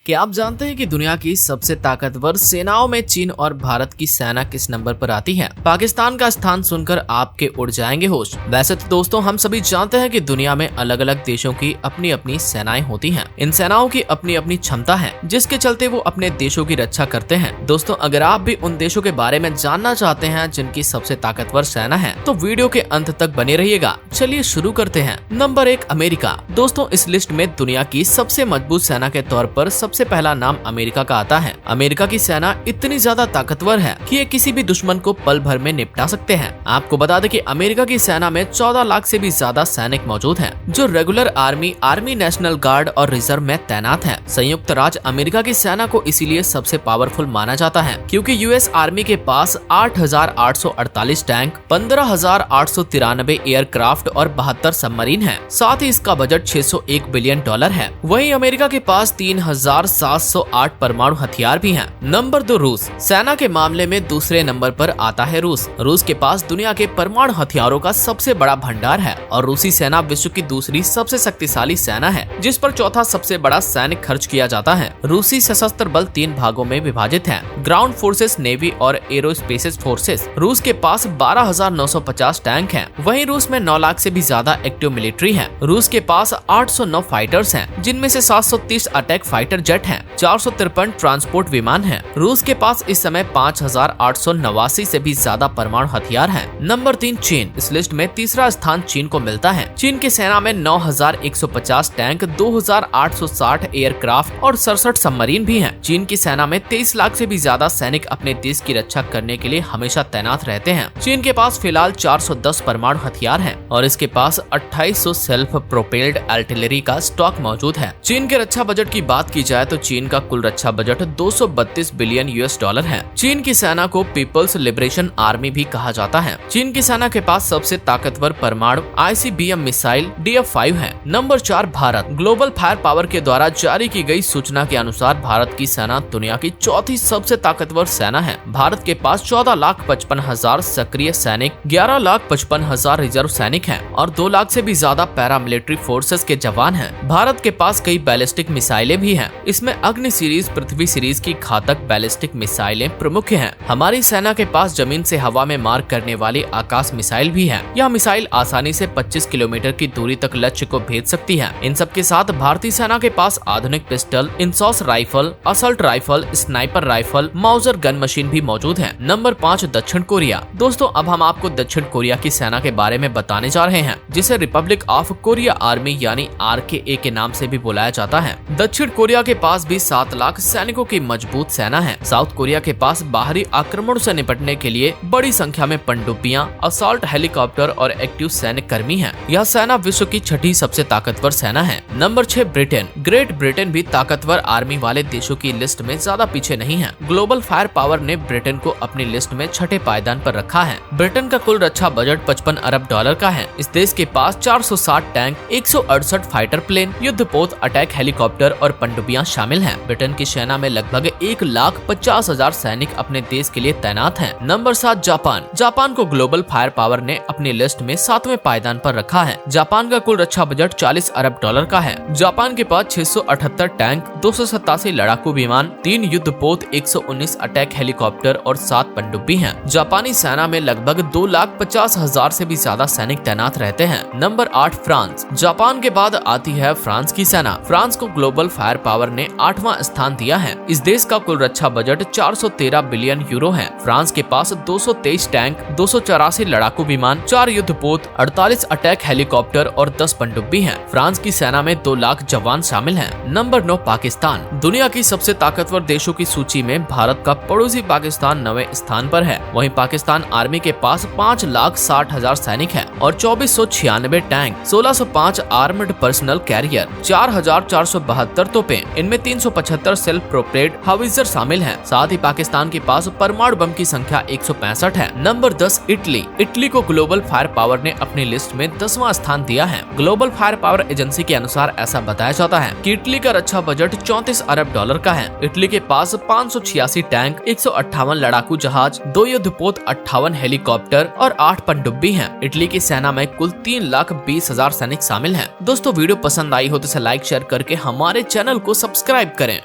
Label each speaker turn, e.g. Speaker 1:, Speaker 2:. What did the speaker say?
Speaker 1: क्या आप जानते हैं कि दुनिया की सबसे ताकतवर सेनाओं में चीन और भारत की सेना किस नंबर पर आती है? पाकिस्तान का स्थान सुनकर आपके उड़ जाएंगे होश। वैसे तो दोस्तों हम सभी जानते हैं कि दुनिया में अलग अलग देशों की अपनी अपनी सेनाएं होती हैं। इन सेनाओं की अपनी अपनी क्षमता है जिसके चलते वो अपने देशों की रक्षा करते हैं। दोस्तों अगर आप भी उन देशों के बारे में जानना चाहते हैं जिनकी सबसे ताकतवर सेना है तो वीडियो के अंत तक बने रहिएगा। चलिए शुरू करते हैं। Number 1 America. दोस्तों इस लिस्ट में दुनिया की सबसे मजबूत सेना के तौर पर सबसे पहला नाम अमेरिका का आता है। अमेरिका की सेना इतनी ज्यादा ताकतवर है कि ये किसी भी दुश्मन को पल भर में निपटा सकते हैं। आपको बता दें कि अमेरिका की सेना में 14 लाख से भी ज्यादा सैनिक मौजूद हैं, जो रेगुलर आर्मी नेशनल गार्ड और रिजर्व में तैनात हैं। संयुक्त राज्य अमेरिका की सेना को इसीलिए सबसे पावरफुल माना जाता है क्योंकि यूएस आर्मी के पास 8,848 टैंक, 15,893 एयरक्राफ्ट और 72 सबमरीन है। साथ ही इसका बजट $601 बिलियन है। वहीं अमेरिका के पास 3,708 परमाणु हथियार भी हैं। नंबर 2 रूस। सेना के मामले में दूसरे नंबर पर आता है रूस। रूस के पास दुनिया के परमाणु हथियारों का सबसे बड़ा भंडार है और रूसी सेना विश्व की दूसरी सबसे शक्तिशाली सेना है जिस पर चौथा सबसे बड़ा सैनिक खर्च किया जाता है। रूसी सशस्त्र बल 3 भागों में विभाजित है, ग्राउंड फोर्सेस, नेवी और एरोस्पेस फोर्सेस। रूस के पास 12,950 टैंक हैं। वहीं रूस में 9 लाख से भी ज्यादा एक्टिव मिलिट्री है। रूस के पास 809 फाइटर्स हैं, जिनमें से 730 अटैक फाइटर जेट हैं, 453 ट्रांसपोर्ट विमान हैं। रूस के पास इस समय 5,889 से भी ज्यादा परमाणु हथियार हैं। नंबर 3 चीन। इस लिस्ट में तीसरा स्थान चीन को मिलता है। चीन की सेना में 9,150 टैंक, 2,860 एयरक्राफ्ट और 67 सबमरीन भी हैं। चीन की सेना में 23 लाख से भी ज्यादा सैनिक अपने देश की रक्षा करने के लिए हमेशा तैनात रहते हैं। चीन के पास फिलहाल 410 परमाणु हथियार हैं और इसके पास 2800 सेल्फ प्रोपेल्ड आर्टिलरी का स्टॉक मौजूद है। चीन के रक्षा बजट की बात की जाए तो चीन का कुल रक्षा बजट $232 बिलियन है। चीन की सेना को पीपल्स लिबरेशन आर्मी भी कहा जाता है। चीन की सेना के पास सबसे ताकतवर परमाणु ICBM मिसाइल DF-5 है। Number 4 Bharat. Global fire power के द्वारा जारी की गई सूचना के अनुसार भारत की सेना दुनिया की चौथी सबसे ताकतवर सेना है। भारत के पास 14,55,000 सक्रिय सैनिक, 11,55,000 रिजर्व सैनिक हैं और 2 लाख से भी ज्यादा पैरामिलिट्री फोर्सेस के जवान हैं। भारत के पास कई बैलिस्टिक मिसाइलें भी हैं। इसमें अग्नि सीरीज, पृथ्वी सीरीज की घातक बैलिस्टिक मिसाइलें प्रमुख हैं। हमारी सेना के पास जमीन से हवा में मार करने वाली आकाश मिसाइल भी है। यह मिसाइल आसानी से 25 किलोमीटर की दूरी तक लक्ष्य को भेज सकती है। इन सब के साथ भारतीय सेना के पास आधुनिक pistol, INSAS rifle, assault rifle, sniper rifle, Mauser gun machine भी मौजूद है। नंबर 5 दक्षिण कोरिया। दोस्तों अब हम आपको दक्षिण कोरिया की सेना के बारे में बताने जा रहे हैं, जिसे रिपब्लिक ऑफ कोरिया आर्मी यानी RKA के नाम से भी बुलाया जाता है। दक्षिण कोरिया के पास भी 7 लाख सैनिकों की मजबूत सेना है। साउथ कोरिया के पास बाहरी आक्रमण से निपटने के लिए बड़ी संख्या में पनडुब्बियां, असॉल्ट हेलीकॉप्टर और एक्टिव सैनिक कर्मी हैं। यह सेना विश्व की 6ठी सबसे ताकतवर सेना है। Number 6 Britain. ग्रेट ब्रिटेन भी ताकतवर आर्मी वाले देशों की लिस्ट में ज्यादा पीछे नहीं है। ग्लोबल फायर पावर ने ब्रिटेन को अपनी लिस्ट में 6ठे पायदान पर रखा है। ब्रिटेन का कुल रक्षा बजट $55 अरब का है। इस देश के पास 460 टैंक, 168 फाइटर प्लेन, युद्धपोत, अटैक हेलीकॉप्टर और पनडुब्बियां शामिल हैं। ब्रिटेन की सेना में लगभग 1,50,000 सैनिक अपने देश के लिए तैनात हैं। Number 7 Japan. जापान को ग्लोबल फायर पावर ने अपनी लिस्ट में 7वें पायदान पर रखा है। जापान का कुल रक्षा बजट $40 अरब का है। जापान के पास 678 टैंक, 287 लड़ाकू विमान, 3 युद्धपोत, 119 अटैक हेलीकॉप्टर और 7 पनडुब्बी हैं। जापानी सेना में लगभग 2,50,000 से भी ज्यादा सैनिक तैनात रहते हैं। Number 8 France. जापान के बाद आती है फ्रांस की सेना। फ्रांस को ग्लोबल फायर पावर ने 8वां स्थान दिया है। इस देश का कुल रक्षा बजट €413 बिलियन है। फ्रांस के पास 223 टैंक, 284 लड़ाकू विमान, 4 युद्धपोत, 48 अटैक हेलीकॉप्टर और 10 पनडुब्बी हैं। फ्रांस की सेना में 2 लाख जवान शामिल हैं। नंबर 9 पाकिस्तान। दुनिया की सबसे ताकतवर देशों की सूची में भारत का पड़ोसी पाकिस्तान 9वें स्थान पर है। वहीं पाकिस्तान आर्मी के पास 5,60,000 सैनिक हैं और 2496 टैंक, 1605 आर्मड पर्सनल कैरियर, 4,472 तोपें, इनमें 375 सेल्फ प्रोपेल्ड हाविजर शामिल हैं। साथ ही पाकिस्तान के पास परमाणु बम की संख्या 165 है। Number 10 Italy. इटली को ग्लोबल फायर पावर ने अपनी लिस्ट में 10वां स्थान दिया है। ग्लोबल फायर पावर एजेंसी के अनुसार ऐसा बताया जाता है कि इटली का रक्षा बजट $34 अरब का है। इटली के पास 586 टैंक, 158 लड़ाकू जहाज, 2 युद्धपोत, 58 हेलीकॉप्टर और 8 पनडुब्बी हैं। इटली की सेना में कुल 3,20,000 सैनिक शामिल हैं। दोस्तों वीडियो पसंद आई हो तो इसे लाइक शेयर करके हमारे चैनल को सब्सक्राइब करें।